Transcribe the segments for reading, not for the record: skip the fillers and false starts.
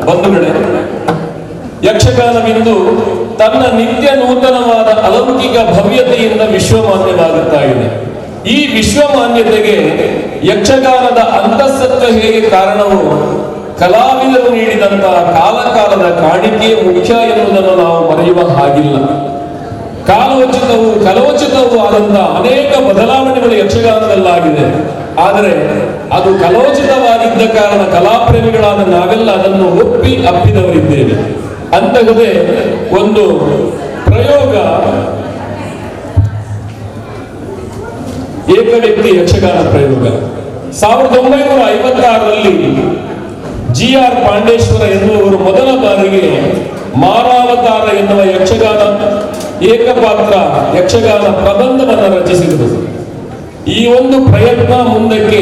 ಬಂಧುಗಳೇ, ಯಕ್ಷಗಾನವಿಂದು ತನ್ನ ನಿತ್ಯ ನೂತನವಾದ ಅಲೌಕಿಕ ಭವ್ಯತೆಯಿಂದ ವಿಶ್ವಮಾನ್ಯವಾಗುತ್ತಾ ಇದೆ. ಈ ವಿಶ್ವಮಾನ್ಯತೆಗೆ ಯಕ್ಷಗಾನದ ಅಂತಃಸತ್ವ ಹೇಗೆ ಕಾರಣವೋ ಕಲಾವಿದರು ನೀಡಿದಂತಹ ಕಾಲಕಾಲದ ಕಾಣಿಕೆ ಮುಖ್ಯ ಎನ್ನುವುದನ್ನು ನಾವು ಮರೆಯುವ ಹಾಗಿಲ್ಲ. ಕಲೋಚಿತವೂ ಆದಂತಹ ಅನೇಕ ಬದಲಾವಣೆಗಳು ಯಕ್ಷಗಾನದಲ್ಲಾಗಿದೆ. ಆದರೆ ಅದು ಕಲೋಚಿತವಾಗಿದ್ದ ಕಾರಣ ಕಲಾಪ್ರೇಮಿಗಳಾದ ನಾವೆಲ್ಲ ಅದನ್ನು ಒಪ್ಪಿ ಅಪ್ಪಿದವರಿದ್ದೇವೆ. ಅಂತಹದೇ ಒಂದು ಪ್ರಯೋಗ ಏಕವ್ಯಕ್ತಿ ಯಕ್ಷಗಾನ ಪ್ರಯೋಗ. 1956ರಲ್ಲಿ ಜಿ.ಆರ್. ಪಾಂಡೇಶ್ವರ ಎನ್ನುವರು ಮೊದಲ ಬಾರಿಗೆ ಮಾರಾವತಾರ ಎನ್ನುವ ಯಕ್ಷಗಾನ ಏಕಪಾತ್ರ ಯಕ್ಷಗಾನ ಪ್ರಬಂಧವನ್ನು ರಚಿಸಿದರು. ಈ ಒಂದು ಪ್ರಯತ್ನ ಮುಂದಕ್ಕೆ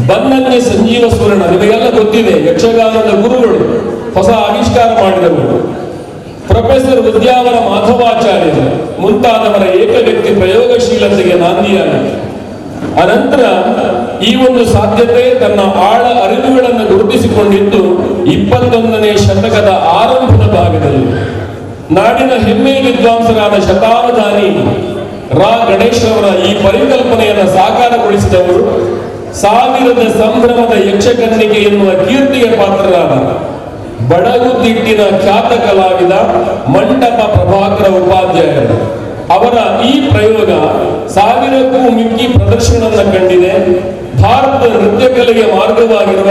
ಬನ್ನನ್ನೇ ಸಂಜೀವ ಸುವರ್ಣ, ನಿಮಗೆಲ್ಲ ಗೊತ್ತಿದೆ, ಯಕ್ಷಗಾನದ ಗುರುಗಳು, ಹೊಸ ಆವಿಷ್ಕಾರ ಮಾಡಿದವರು, ಪ್ರೊಫೆಸರ್ ಉದ್ಯಾವರ ಮಾಧವಾಚಾರ್ಯರು ಮುಂತಾದವರ ಏಕವ್ಯಕ್ತಿ ಪ್ರಯೋಗಶೀಲತೆಗೆ ನಾಂದಿಯಾಗಿದೆ. ಅನಂತರ ಈ ಒಂದು ಸಾಧ್ಯತೆ ತನ್ನ ಆಳ ಅರಿವುಗಳನ್ನು ಗುರುತಿಸಿಕೊಂಡಿದ್ದು 21ನೇ ಶತಕದ ಆರಂಭದ ಭಾಗದಲ್ಲಿ ನಾಡಿನ ಹೆಮ್ಮೆ ವಿದ್ವಾಂಸರಾದ ಶತಾವಧಾನಿ ರಾ ಗಣೇಶ್ ಅವರ ಈ ಪರಿಕಲ್ಪನೆಯನ್ನು ಸಾಕಾರಗೊಳಿಸಿದವರು ಸಾವಿರದ ಸಂಭ್ರಮದ ಯಕ್ಷಕನ್ನಿಕೆ ಎನ್ನುವ ಕೀರ್ತಿಗೆ ಪಾತ್ರರಾದ ಬಡಗುತಿಟ್ಟಿನ ಖ್ಯಾತ ಕಲಾವಿದ ಮಂಟಪ ಪ್ರಭಾಕರ ಉಪಾಧ್ಯಾಯರು. ಅವರ ಈ ಪ್ರಯೋಗ 1000ಕ್ಕೂ ಮಿಕ್ಕಿ ಪ್ರದರ್ಶನವನ್ನು ಕಂಡಿದೆ. ಭಾರತದ ನೃತ್ಯ ಕಲೆಗೆ ಮಾರ್ಗವಾಗಿರುವ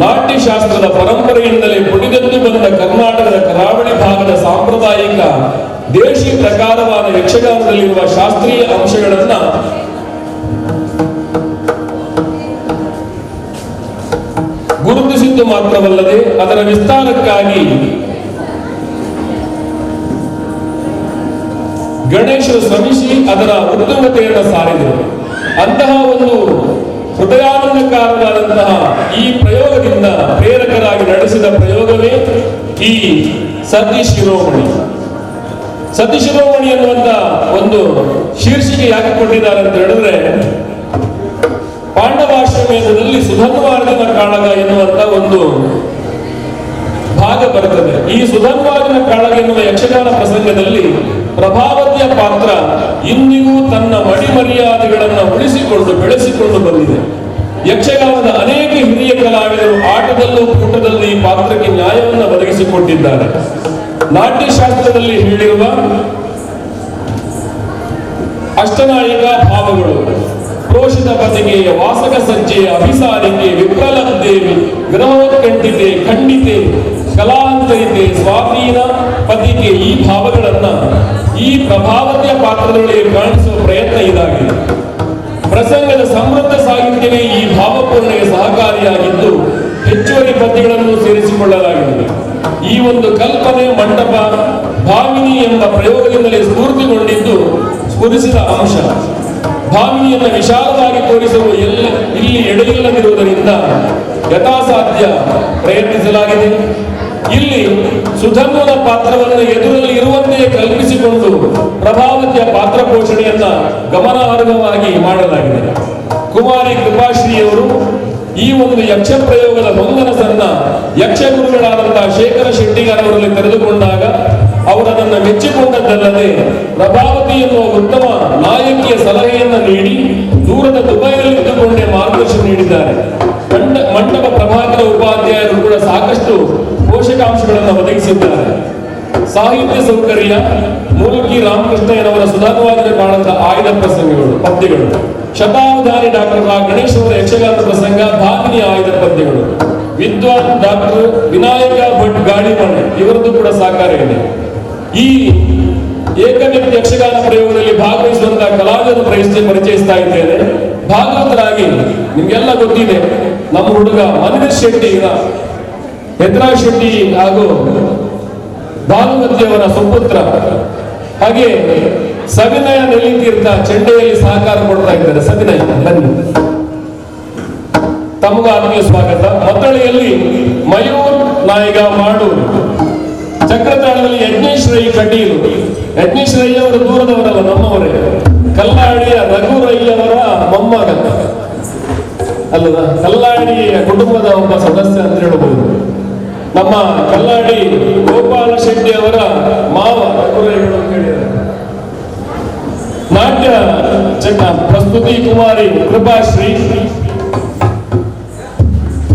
ನಾಟ್ಯಶಾಸ್ತ್ರದ ಪರಂಪರೆಯಿಂದಲೇ ಪುಟಿದೆದ್ದು ಬಂದ ಕರ್ನಾಟಕದ ಕರಾವಳಿ ಭಾಗದ ಸಾಂಪ್ರದಾಯಿಕ ದೇಶಿ ಪ್ರಕಾರವಾದ ಯಕ್ಷಗಾನದಲ್ಲಿರುವ ಶಾಸ್ತ್ರೀಯ ಅಂಶಗಳನ್ನ ಗುರುತಿಸಿದ್ದು ಮಾತ್ರವಲ್ಲದೆ ಅದರ ವಿಸ್ತಾರಕ್ಕಾಗಿ ಗಣೇಶರು ಶ್ರಮಿಸಿ ಅದರ ಉತ್ತಮತೆಯನ್ನು ಸಾರಿದರು. ಅಂತಹ ಒಂದು ಹೃದಯಾನಂದಕಾರರಾದಂತಹ ಈ ಪ್ರಯೋಗದಿಂದ ಪ್ರೇರಕರಾಗಿ ನಡೆಸಿದ ಪ್ರಯೋಗವೇ ಈ ಸತಿ ಶಿರೋಮಣಿ. ಸತಿ ಶಿರೋಮಣಿ ಎನ್ನುವಂತ ಒಂದು ಶೀರ್ಷಿಕೆ ಯಾಕೆ ಕೊಟ್ಟಿದ್ದಾರೆ ಅಂತ ಹೇಳಿದ್ರೆ, ಪಾಂಡವಾಶ್ವಮೇಧದಲ್ಲಿ ಸುಧನ್ವಾರ್ಜುನ ಕಾಳಗ ಎನ್ನುವಂತ ಒಂದು ಭಾಗ ಬರುತ್ತದೆ. ಈ ಸುಧನ್ವಾರ್ಜುನ ಕಾಳಗ ಎನ್ನುವ ಯಕ್ಷಗಾನ ಪ್ರಸಂಗದಲ್ಲಿ ಪ್ರಭಾವತಿಯ ಪಾತ್ರ ಇಂದಿಗೂ ತನ್ನ ಮರ್ಯಾದೆಗಳನ್ನು ಉಳಿಸಿಕೊಂಡು ಬೆಳೆಸಿಕೊಂಡು ಬಂದಿದೆ. ಯಕ್ಷಗಾನದ ಅನೇಕ ಹಿರಿಯ ಕಲಾವಿದರು ಆಟದಲ್ಲೂ ಕೂಟದಲ್ಲೂ ಈ ಪಾತ್ರಕ್ಕೆ ನ್ಯಾಯವನ್ನು ಒದಗಿಸಿಕೊಟ್ಟಿದ್ದಾರೆ. ನಾಟ್ಯಶಾಸ್ತ್ರದಲ್ಲಿ ಹೇಳಿರುವ ಅಷ್ಟನಾಯಿಕ ಭಾವಗಳು, ಕ್ರೋಶಿತ ಪತಿಗೆಯ ವಾಸಕ ಸಜ್ಜೆಯ ಅಭಿಸಾರಿಕೆ, ವಿಪ್ರಲಬ್ದೇವಿ, ಗ್ರಹೋತ್ಕಂಠಿತೆ, ಖಂಡಿತೆ, ಕಲಾಂತರಿತೆ, ಸ್ವಾಧೀನ ಪತಿಕೆ, ಈ ಭಾವಗಳನ್ನ ಈ ಪ್ರಭಾವತಿಯ ಪಾತ್ರದೊಳಗೆ ಕಾಣಿಸುವ ಪ್ರಯತ್ನ ಇದಾಗಿದೆ. ಪ್ರಸಂಗದ ಸಮೃದ್ಧ ಸಾಹಿತ್ಯವೇ ಈ ಭಾವಪೂರ್ಣೆಗೆ ಸಹಕಾರಿಯಾಗಿದ್ದು ಹೆಚ್ಚುವರಿ ಪದ್ಯಗಳನ್ನು ಸೇರಿಸಿಕೊಳ್ಳಲಾಗಿದೆ. ಈ ಒಂದು ಕಲ್ಪನೆ ಮಂಟಪ ಭಾಮಿನಿ ಎಂಬ ಪ್ರಯೋಗದಿಂದಲೇ ಸ್ಫೂರ್ತಿಗೊಂಡಿದ್ದು ಸ್ಫುರಿಸಿದ ಅಂಶ. ಭಾಮಿನಿಯನ್ನು ವಿಶಾಲವಾಗಿ ತೋರಿಸುವ ಇಲ್ಲಿ ಎಡೆಯಿಲ್ಲದಿರುವುದರಿಂದ ಯಥಾಸಾಧ್ಯ ಪ್ರಯತ್ನಿಸಲಾಗಿದೆ. ಇಲ್ಲಿ ಸುಧನ್ವನ ಪಾತ್ರವನ್ನು ಎದುರಲ್ಲಿ ಇರುವಂತೆಯೇ ಕಲ್ಪಿಸಿಕೊಂಡು ಪ್ರಭಾವತಿಯ ಪಾತ್ರ ಪೋಷಣೆಯನ್ನ ಗಮನಾರ್ಹವಾಗಿ ಮಾಡಲಾಗಿದೆ. ಕುಮಾರಿ ಕೃಪಾಶ್ರೀಯವರು ಈ ಒಂದು ಯಕ್ಷ ಪ್ರಯೋಗದ ಹೊಂಗನಸನ್ನ ಯಕ್ಷ ಗುರುಗಳಾದಂತಹ ಶೇಖರ ಶೆಟ್ಟಿಗಾರವರಲ್ಲಿ ತೆರೆದುಕೊಂಡಾಗ ಅವರನ್ನು ಮೆಚ್ಚಿಕೊಂಡದ್ದಲ್ಲದೆ ಪ್ರಭಾವತಿ ಎನ್ನುವ ಉತ್ತಮ ನಾಯಕಿಯ ಸಲಹೆಯನ್ನು ನೀಡಿ ದೂರದ ದುಬೈನಲ್ಲಿದ್ದುಕೊಂಡೇ ಮಾರ್ಗದರ್ಶನ ನೀಡಿದ್ದಾರೆ. ಮಂಟಪ ಪ್ರಭಾಕರ ಉಪಾಧ್ಯಾಯರು ಕೂಡ ಸಾಕಷ್ಟು ಪೋಷಕಾಂಶಗಳನ್ನು ಒದಗಿಸಿದ್ದಾರೆ. ಸಾಹಿತ್ಯ ಸೌಕರ್ಯ ಮೂಲಕಿ ರಾಮಕೃಷ್ಣಯ್ಯನವರ ಸುಧಾರವಾದ ಕಾಣದ ಆಯ್ದ ಪ್ರಸಂಗಗಳು, ಪದ್ಯಗಳು, ಶತಾವಧಾನಿ ಡಾಕ್ಟರ್ ರಾ ಗಣೇಶ್ ಅವರ ಯಕ್ಷಗಾನ ಪ್ರಸಂಗ, ಭಾಮಿನಿ ಆಯ್ದ ಪದ್ಯಗಳು, ವಿದ್ವಾನ್ ಡಾಕ್ಟರ್ ವಿನಾಯಕ ಭಟ್ ಗಾಳಿಮನೆ ಇವರದ್ದು ಕೂಡ ಸಹಕಾರ ಇದೆ. ಈ ಏಕವ್ಯಕ್ತಿ ಯಕ್ಷಗಾನ ಪ್ರಯೋಗದಲ್ಲಿ ಭಾಗವಹಿಸುವಂತಹ ಕಲಾವಿದರ ಪರಿಚಯಿಸ್ತಾ ಇದ್ದೇನೆ. ಭಾಗವತರಾಗಿ ನಿಮ್ಗೆಲ್ಲ ಗೊತ್ತಿದೆ, ನಮ್ಮ ಹುಡುಗ ಮನೀಶ್ ಶೆಟ್ಟಿ, ಯತ್ರಾಜ್ ಶೆಟ್ಟಿ ಹಾಗೂ ಭಾನುಮತಿಯವರ ಸುಪುತ್ರ, ಹಾಗೆ ಸವಿನಯ ನೆಲ್ಲಿತೀರ್ಥ ಚೆಂಡೆಯಲ್ಲಿ ಸಹಕಾರ ಕೊಡ್ತಾ ಇದ್ದಾರೆ. ಸವಿನಯ, ಬನ್ನಿ, ತಮಗೂ ಆತ್ಮೀಯ ಸ್ವಾಗತ. ಮತ್ತಳೆಯಲ್ಲಿ ಮಯೂರ್ ನಾಯಕ ಮಾಡೂರು, ಚಕ್ರತಾಳದಲ್ಲಿ ಯಜ್ಞೇಶ್ ರೈ ಕಟೀಲು. ಯಜ್ಞೇಶ್ ರೈ ಅವರು ದೂರದವರಲ್ಲ, ನಮ್ಮವರೇ. ಕಲ್ಲಾಡಿಯ ರಘು ರೈ ಅವರ ಮೊಮ್ಮಗ ಅಲ್ಲದ, ಕಲ್ಲಾಡಿಯ ಕುಟುಂಬದ ಒಬ್ಬ ಸದಸ್ಯ ಅಂತ ಹೇಳಬಹುದು. ನಮ್ಮ ಕಲ್ಲಾಡಿ ಗೋಪಾಲ ಶೆಟ್ಟಿ ಅವರ ಮಾವ ರಘುರಾಯಗಳು ಅಂತ ಹೇಳಿದ್ದಾರೆ. ನಾಟ್ಯ ಪ್ರಸ್ತುತಿ ಕುಮಾರಿ ಕೃಪಾಶ್ರೀ.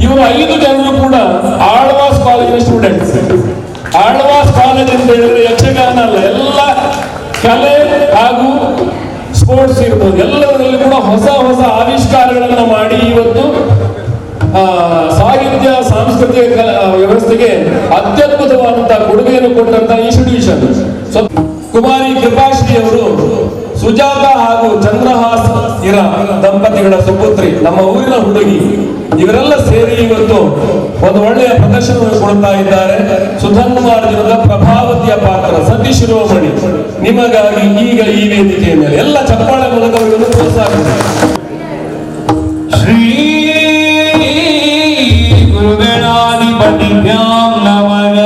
ಇವರು 5 ಜನರು ಕೂಡ ಆಳ್ವಾಸ್ ಕಾಲೇಜಿನ ಸ್ಟೂಡೆಂಟ್ಸ್. ಆಳ್ವಾಸ್ ಕಾಲೇಜ್ ಅಂತ ಹೇಳಿದ್ರೆ ಯಕ್ಷಗಾನ ಅಲ್ಲ, ಎಲ್ಲ ಕಲೆ ಹಾಗೂ ಸ್ಪೋರ್ಟ್ಸ್ ಇರ್ಬೋದು, ಎಲ್ಲದರಲ್ಲಿ ಕೂಡ ಹೊಸ ಹೊಸ ಆವಿಷ್ಕಾರಗಳನ್ನು ಮಾಡಿ ಇವತ್ತು ಸಾಹಿತ್ಯ ಸಾಂಸ್ಕೃತಿಕ ವ್ಯವಸ್ಥೆಗೆ ಅತ್ಯದ್ಭುತವಾದಂತಹ ಕೊಡುಗೆಯನ್ನು ಕೊಟ್ಟಂತಹ ಇನ್ಸ್ಟಿಟ್ಯೂಷನ್. ಕುಮಾರಿ ಕೃಪಾಶ್ರೀ ಅವರು ಸುಜಾತ ಹಾಗೂ ಚಂದ್ರಹಾಸ್ ಇರ ದಂಪತಿಗಳ ಸುಪುತ್ರಿ, ನಮ್ಮ ಊರಿನ ಹುಡುಗಿ. ಇವರೆಲ್ಲ ಸೇರಿ ಇವತ್ತು ಒಂದು ಒಳ್ಳೆಯ ಪ್ರದರ್ಶನವನ್ನು ಕೊಡ್ತಾ ಇದ್ದಾರೆ. ಸುಧನ್ವಾರ್ಜುನದ ಪ್ರಭಾವತಿಯ ಪಾತ್ರ ಸತೀಶ್ ಶಿರೋಮಣಿ ನಿಮಗಾಗಿ ಈಗ ಈ ವೇದಿಕೆಯ ಮೇಲೆ ಎಲ್ಲ ಚಪ್ಪಾಳೆ ಮೂಲಕ ಅವರನ್ನು ಪ್ರೋತ್ಸಾಹಿಸಿದ್ದಾರೆ. ಶ್ರೀ ಗುರುಗಣಾಧಿಪತಿಭ್ಯಾಂ ನಮಃ.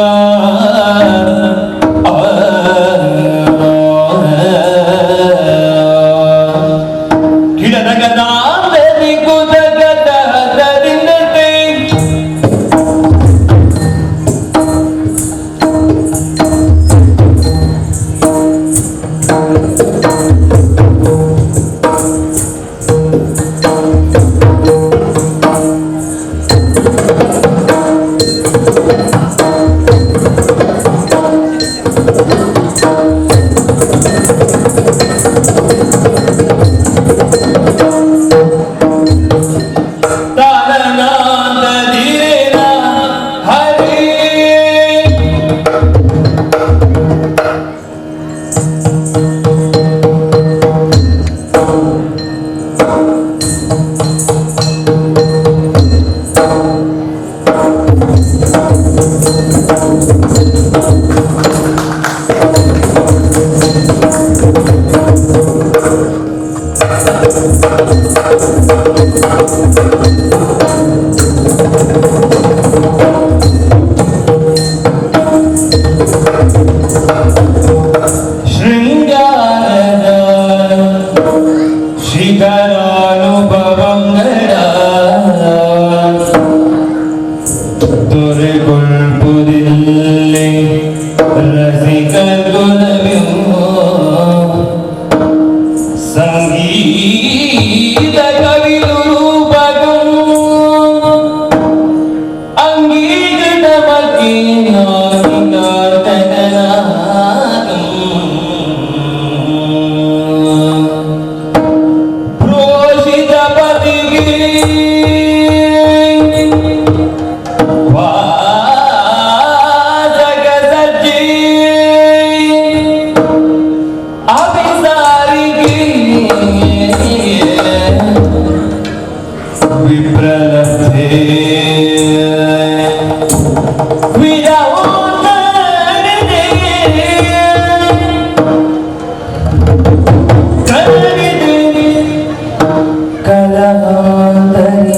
ಕಲಹಾಂತರಿ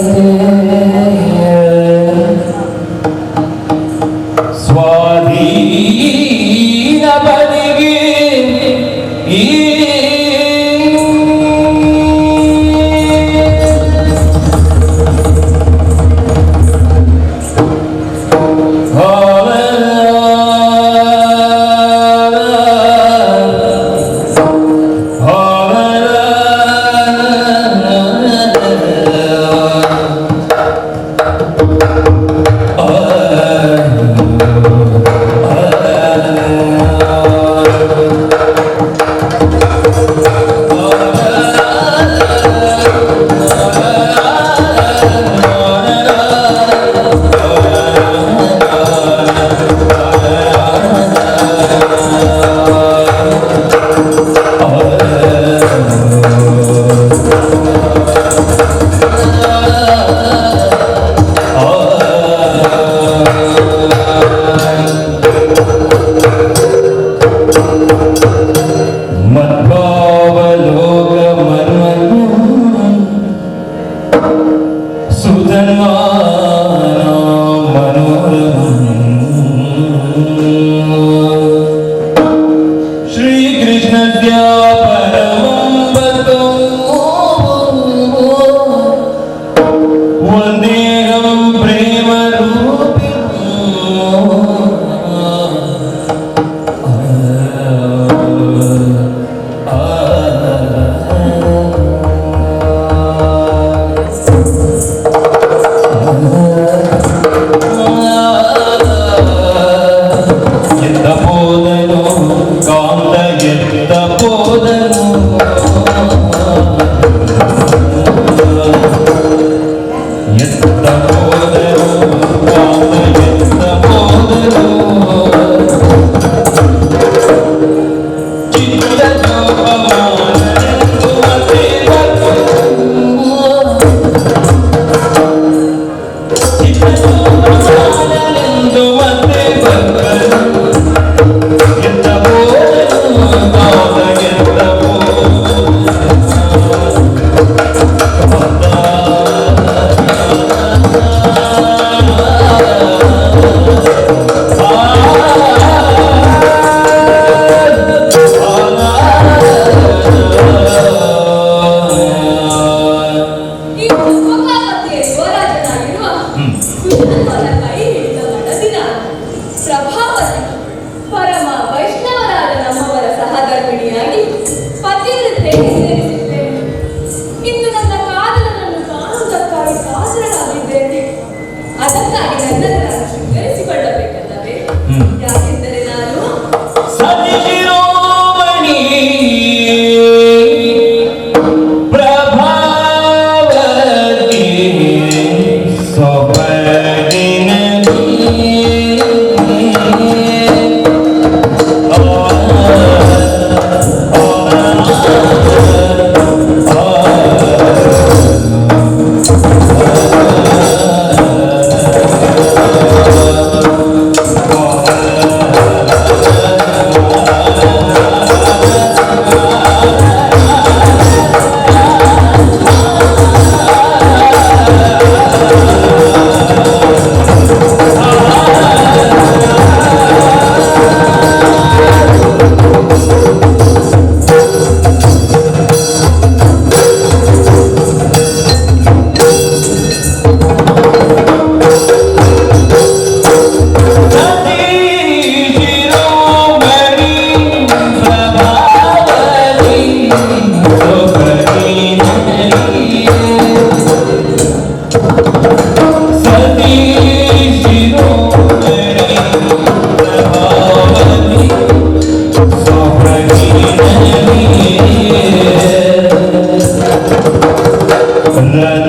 ಶೋಭಿತ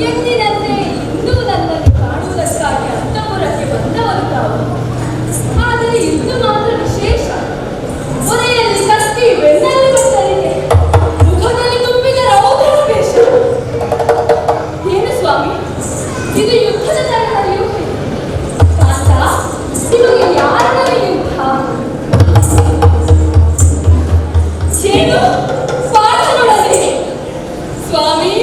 ಎಂದಿನಂತೆ ಇಂದು ನನ್ನಲ್ಲಿ ಕಾಣುವುದಕ್ಕಾಗಿ ಅಂತಃಪುರಕ್ಕೆ ಬಂದವರು ತಾವು. ಆದರೆ ಇಂದು ಮಾತ್ರ ವಿಶೇಷ. ಕೊನೆಯಲ್ಲಿ ಕತ್ತಿ ಬೆನ್ನಲ್ಲಿ ಬಂದರಿಗೆ ಮುಖದಲ್ಲಿ ತುಂಬಿದ ರೌದ್ರ ವೇಷ. ಏನು ಸ್ವಾಮಿ, ಇದು ಯುದ್ಧದ ತರ ನಡೆಯುತ್ತೆ. ಕಾಂತ, ನಿಮಗೆ ಯಾರ ಯುದ್ಧ? ಏನು ಪಾಠದೊಳಗೆ ಸ್ವಾಮಿ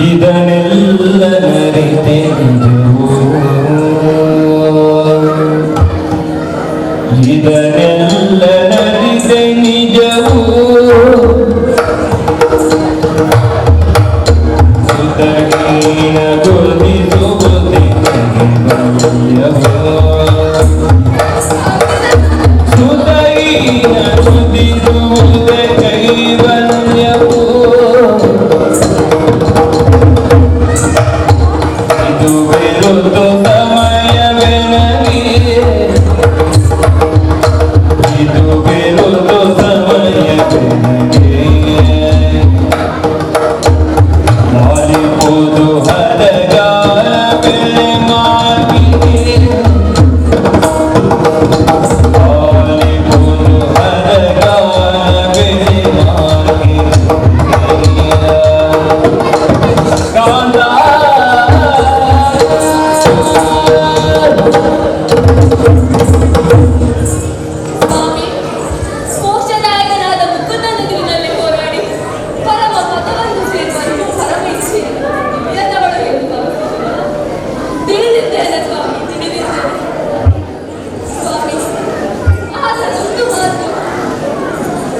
ಇದನ್ನೆಲ್ಲ ನರಿತೆಂದೆವು, ಇದನ್ನೆಲ್ಲ ನರಿತೆ ನಿಜವು. ಸುತಗೀನ ಗುರುತಿಸುವುದೇ ಕೈವಲ್ಯವೋ, ಸುತಗೀನ ಗುರುತಿಸುವುದೇ ಕೈವಲ್ಯವೋ. ಇದು ಸಮಯವೇ ನನಗೆ, ಇದು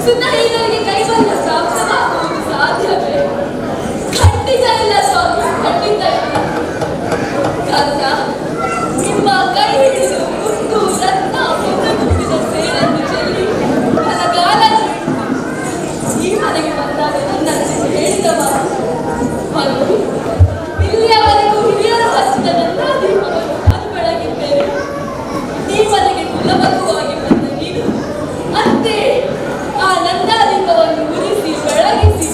ಸುನ್ನಹೀನರಿಗೆ ಕೈವಲ್ಲ ಪ್ರಾಪ್ತವಾಗುವುದು ಸಾಧ್ಯವೇ? ಖಂಡಿತ ಇಲ್ಲ ಸ್ವಾಮಿ, ಖಂಡಿತ ಇಲ್ಲ. ಕಾರಣ ನಿಮ್ಮ ಕೈ ಹಿಡಿದು ಮುತ್ತು ರತ್ನ ತುಂಬಿದ ಸೇರನ್ನು ಚೆಲ್ಲಿ ಬಲಗಾಲ ಈ ಮನೆಗೆ ಬಂದಾಗ ನನ್ನ ಹೇಳಿದ ಮಾತು ಇಲ್ಲಿಯವರೆಗೂ ಹಿರಿಯರು ಹಚ್ಚಿದ ನನ್ನ ದೀಪವನ್ನು ನಾನು ಬೆಳಗಿದ್ದೇನೆ. ಈ ಮನೆಗೆ ಕುಲವಧುವಾಗಿ ಬಂದ ನೀನು ಅಂತೆ ಆ ನನ್ನ ದೀಪವನ್ನು ಉರಿಸಿ ಬೆಳಗಿಸಿ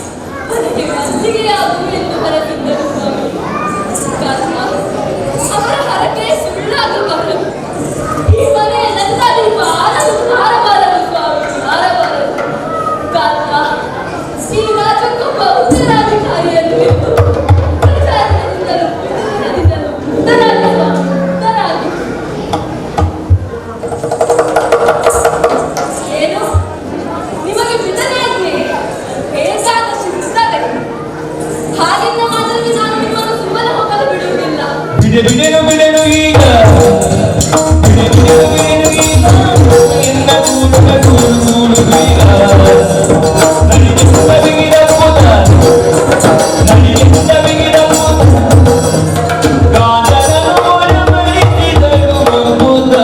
ಮನೆಗೆ ಮಲ್ಲಿಗೆಯಾಗು ಎಂದು ಹೊರಬಿದ್ದರು ಸ್ವಾಮಿ. ಕಾರಣ ಅವರ ಹರಕೆ ಸುಳ್ಳಾಗಬಾರದು. ಈ ಮನೆಯ ನನ್ನ ದೀಪ ಆರಬಾರದು ಸ್ವಾಮಿ, ಆರಬಾರದು. ಕಾರಣ ಈ ರಾಜಕ್ಕೊಬ್ಬ ಉತ್ತರಾಧಿಕಾರಿಯನ್ನು ಇದ್ದು ಪ್ರಚಾರದಿಂದಲೂ ಉತ್ತರಾಗಿ ಏನು ನಿಮಗೆ ಬಿಡಲಾಗಿದೆ? ಬೇಕಾದಷ್ಟು ಇರ್ತದೆ. ಹಾಗೆಂದ ಮಾತ್ರಕ್ಕೆ ನಾನು ನಿಮ್ಮನ್ನು ಸುಮ್ಮನೆ ಹೋಗಲು ಬಿಡುವುದಿಲ್ಲ. ಬಿಡೆನು ಈಗ ಬಿಡೆನು ಈಗ ಎನ್ನ ಕೂಡು ಈಗ ನಡಿಗಿಂತ ಬಿಗಿದ ಕೂದ ನಡಿಗಿಂತ ಬಿಗಿದ ಕೂದ ಕಾದರ ನೋಡ ಮರಿಸಿದಳು ಕೂದ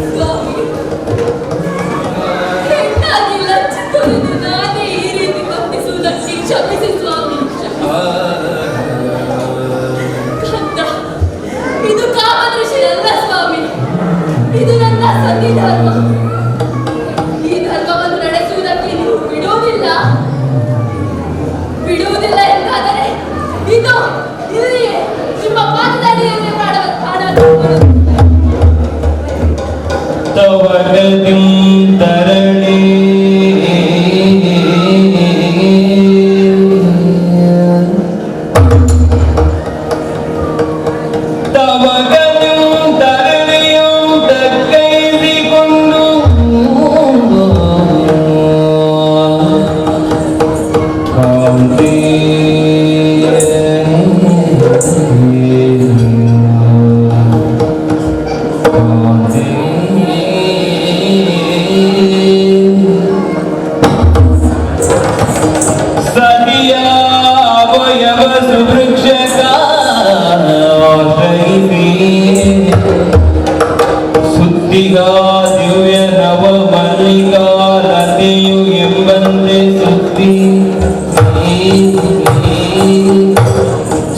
ಸ್ವಾಮಿ, ಹೆಣ್ಣಾಗಿ ಲಜ್ಜೆ ತೊರೆದು ನಾನೇ ಈ ರೀತಿ ವರ್ತಿಸುವುದಕ್ಕೆ ಕ್ಷಮಿಸಿ ಸ್ವಾಮಿ, ಕಂದ, ಇದು ಕಾಮದೃಷ್ಟಿ ಅಲ್ಲ ಸ್ವಾಮಿ, ಇದು ನನ್ನ ಸತಿ ಧರ್ಮ. ಈ ಧರ್ಮವನ್ನು ನಡೆಸುವುದಕ್ಕೆ ನೀವು ಬಿಡುವುದಿಲ್ಲ ಎಂದಾದರೆ ಇದು ಇಲ್ಲಿಯೇ ನಿಮ್ಮ ಪಾದದಡಿಯಲ್ಲಿ ತವಗದಿಂ ತರಣಿ ತವಗದಿಂ ತರಣಿಯು ತಕ್ಕೈಸಿಕೊಂಡು ಕಾಂತಿ ಸುದ್ದಿಗ ದಿವ್ಯ ನವ ಮಲ್ಲಿಕಾ ನದಿಯು ಎಂಬಂತೆ ಸುದ್ದಿ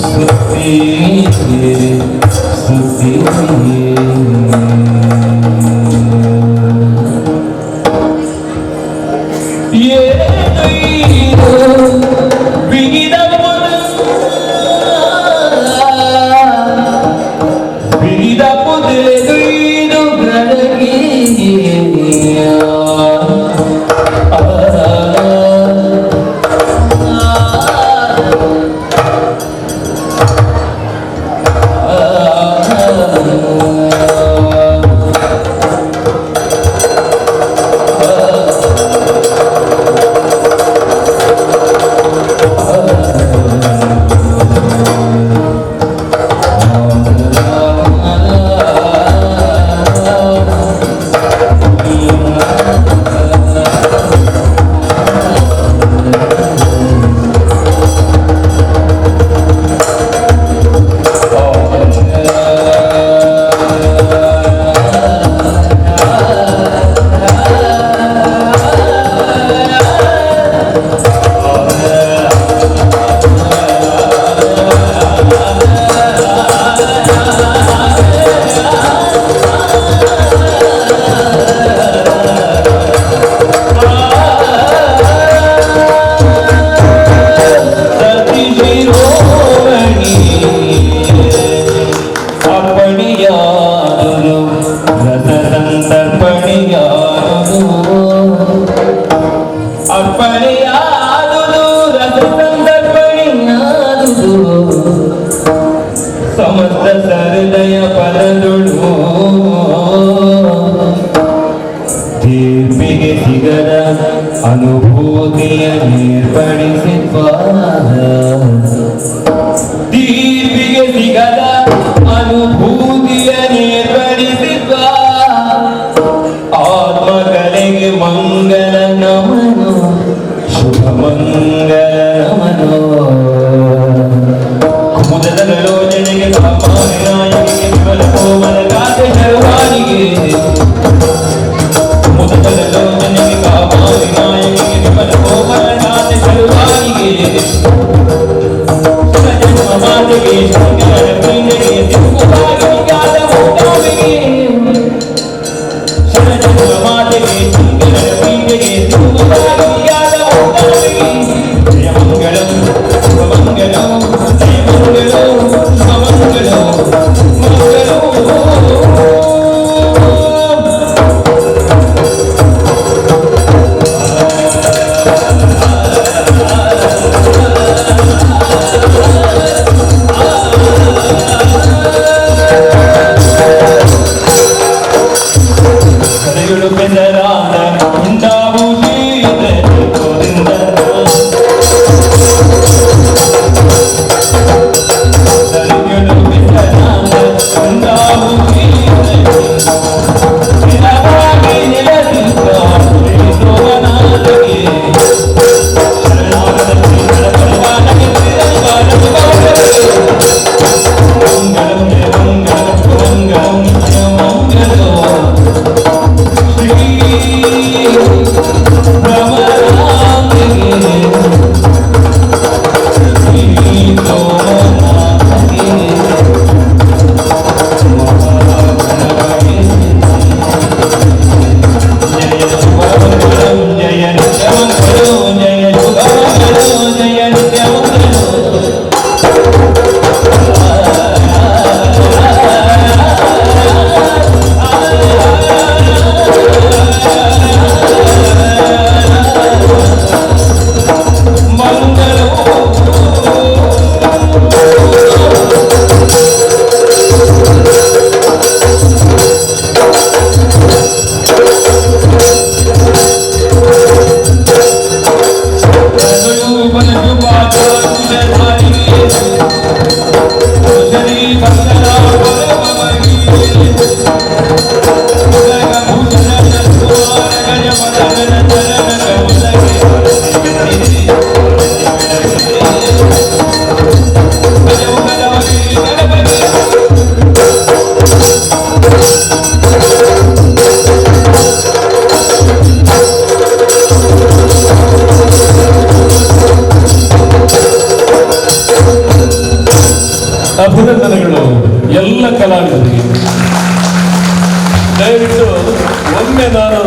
ಸುದ್ದಿ ಸುದ್ದಿ ಬಿಗಿದ ಬಿಗಿದ ಪುದೆದು ಗಡಗಿ ಅರ್ಪಣೆಯಾದುದು ರಸ ಸಂದರ್ಪಣೆಯಾದುದು ಸಮಸ್ತ ಸಹೃದಯ ಪದದುಡು ತೀರ್ಪಿಗೆ ಸಿಗದ ಅನುಭೂತಿಯ ನಿರ್ಪಡಿಸಿ ದೀಪಿಗೆ ಸಿಗದ ಅನುಭೂತಿಯ ನಿರ್ವಹಿಸಿದ್ದ ಆತ್ಮಕಲೆಗೆ ಮಂಗಲ ನಮನೋ ಶುಭ ಮಂಗಲ ನಮನೋ ಕುಮುದದ ಲೋಚನೆಗೆ ಕಾಮಾವಿನಾಯಕಿಗೆ ವಿಮಲ ಕೋಮಲ ಗಾದೆ ಶರ್ವಾನಿಗೆ ಕುಮುದದ ಲೋಚನೆಗೆ ಕಾಮಾವಿನಾಯಕಿಗೆ ವಿಮಲ ಕೋಮಲ ಗಾದೆ ಶರ್ವಾನಿಗೆ ಮಾತೆಗೆ ಶಂಕರ ಪೀಠೆಗೆ ತಿರುಗುವಾಗಲಿಗಾದ ಮೂಕಾವಿಗೆ ಶರಣರ ಮಾತೆಗೆ ಶಂಕರ ಪೀಠೆಗೆ ತಿರುಗುವಾಗಲಿಗಾದ ಮೂಕಾವಿಗೆ ಜಯ ಮಂಗಳಂ ಶುಭಮಂಗಳಂ ಜಯ ಮಂಗಳಂ ಶುಭಮಂಗಳಂ ಕರೆಗಳು ಬೆದರಾದ ಉಂಟಾವುದೇ ಕರೆಗಳು ಬೆದರಾದ ಉಂಟಾವುದೇ ಸ್ಥಿರವಾಗಿ ನೆಲೆಸಿದ್ದ ಸೋಮನಾಥಗೆ ಶರಣಾಗತ ಶ್ರೀಗಳ ಪರವಾನಗೆ ಮಂಗಳಂ ಜಯ ಮಂಗಳಂ ಮಂಗಳಂ ಜಯ ಮಂಗಳಂ ಅಭಿನಂದನೆಗಳು ಎಲ್ಲ ಕಲಾವಿದರಿಗೆ. ದಯವಿಟ್ಟು ಒಮ್ಮೆ ನಾನು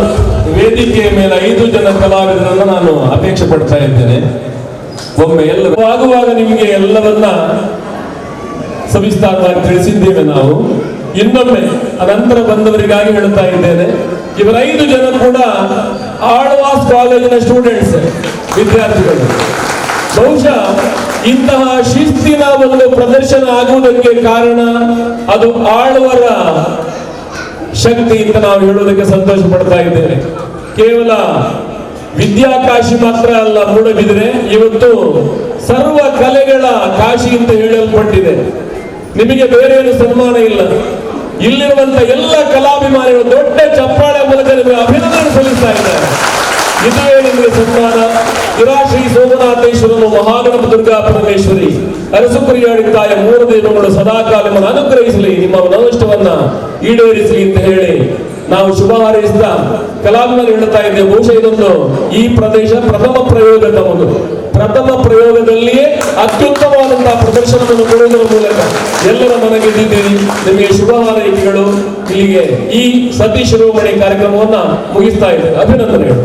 ವೇದಿಕೆಯ ಮೇಲೆ 5 ಜನ ಕಲಾವಿದರನ್ನು ನಾನು ಅಪೇಕ್ಷೆ ಪಡ್ತಾ ಇದ್ದೇನೆ. ಒಮ್ಮೆ ಎಲ್ಲರೂ ಆಗುವಾಗ ನಿಮಗೆ ಎಲ್ಲವನ್ನ ಸವಿಸ್ತಾರವಾಗಿ ತಿಳಿಸಿದ್ದೇವೆ ನಾವು. ಇನ್ನೊಮ್ಮೆ ಅನಂತರ ಬಂದವರಿಗಾಗಿ ಹೇಳ್ತಾ ಇದ್ದೇನೆ, ಇವರ 5 ಜನ ಕೂಡ ಆಳ್ವಾಸ್ ಕಾಲೇಜಿನ ಸ್ಟೂಡೆಂಟ್ಸ್, ವಿದ್ಯಾರ್ಥಿಗಳು. ಬಹುಶಃ ಇಂತಹ ಶಿಸ್ತಿನ ಒಂದು ಪ್ರದರ್ಶನ ಆಗುವುದಕ್ಕೆ ಕಾರಣ ಅದು ಆಳ್ವರ ಶಕ್ತಿ ಅಂತ ನಾವು ಹೇಳೋದಕ್ಕೆ ಸಂತೋಷ ಪಡ್ತಾ ಇದ್ದೇವೆ. ಕೇವಲ ವಿದ್ಯಾಕಾಶಿ ಮಾತ್ರ ಅಲ್ಲ ಮೂಡಬಿದ್ರೆ, ಇವತ್ತು ಸರ್ವ ಕಲೆಗಳ ಕಾಶಿ ಅಂತ ಹೇಳಲ್ಪಟ್ಟಿದೆ. ನಿಮಗೆ ಬೇರೆ ಏನು ಸನ್ಮಾನ ಇಲ್ಲ. ಇಲ್ಲಿರುವಂತ ಎಲ್ಲ ಕಲಾಭಿಮಾನಿಗಳು ದೊಡ್ಡ ಚಪ್ಪಾಳೆ ಮೂಲಕ ನಿಮಗೆ ಅಭಿನಂದನೆ ಸಲ್ಲಿಸ್ತಾ ಇದ್ದಾರೆ. ಇದೇ ನಿಮಗೆ ಸನ್ಮಾನ. ಶ್ರೀ ಸೋಮನಾಥೇಶ್ವರನು ಮಹಾಗಣಪ ದುರ್ಗಾ ಪರಮೇಶ್ವರಿ ಅರಸುಪುರಿಯಾಡಿ ತಾಯ 3 ದೇವಗಳು ಸದಾಕಾಲ ನಿಮ್ಮನ್ನು ಅನುಗ್ರಹಿಸಲಿ, ನಿಮ್ಮ ಮನೋಷ್ಟವನ್ನ ಈಡೇರಿಸಲಿ ಅಂತ ಹೇಳಿ ನಾವು ಶುಭ ಹಾರೈಸಿದ ಕಲಾವಿದರು ಹೇಳ್ತಾ ಇದ್ದೇವೆ. ಬಹುಶಃ ಇದೊಂದು ಈ ಪ್ರದೇಶ ಪ್ರಥಮ ಪ್ರಯೋಗ ತಮ್ಮದು. ಪ್ರಥಮ ಪ್ರಯೋಗದಲ್ಲಿಯೇ ಅತ್ಯುತ್ತಮವಾದಂತಹ ಪ್ರದರ್ಶನವನ್ನು ಕೊಡುವುದರ ಮೂಲಕ ಎಲ್ಲರ ಮನೆಗೆ ಗೆದ್ದಿದ್ದೀರಿ. ನಿಮಗೆ ಶುಭ ಹಾರೈಕೆಗಳು. ಇಲ್ಲಿಗೆ ಈ ಸತೀಶ್ ಶಿರೋಮಣಿ ಕಾರ್ಯಕ್ರಮವನ್ನ ಮುಗಿಸ್ತಾ ಇದ್ದೇವೆ. ಅಭಿನಂದನೆಗಳು.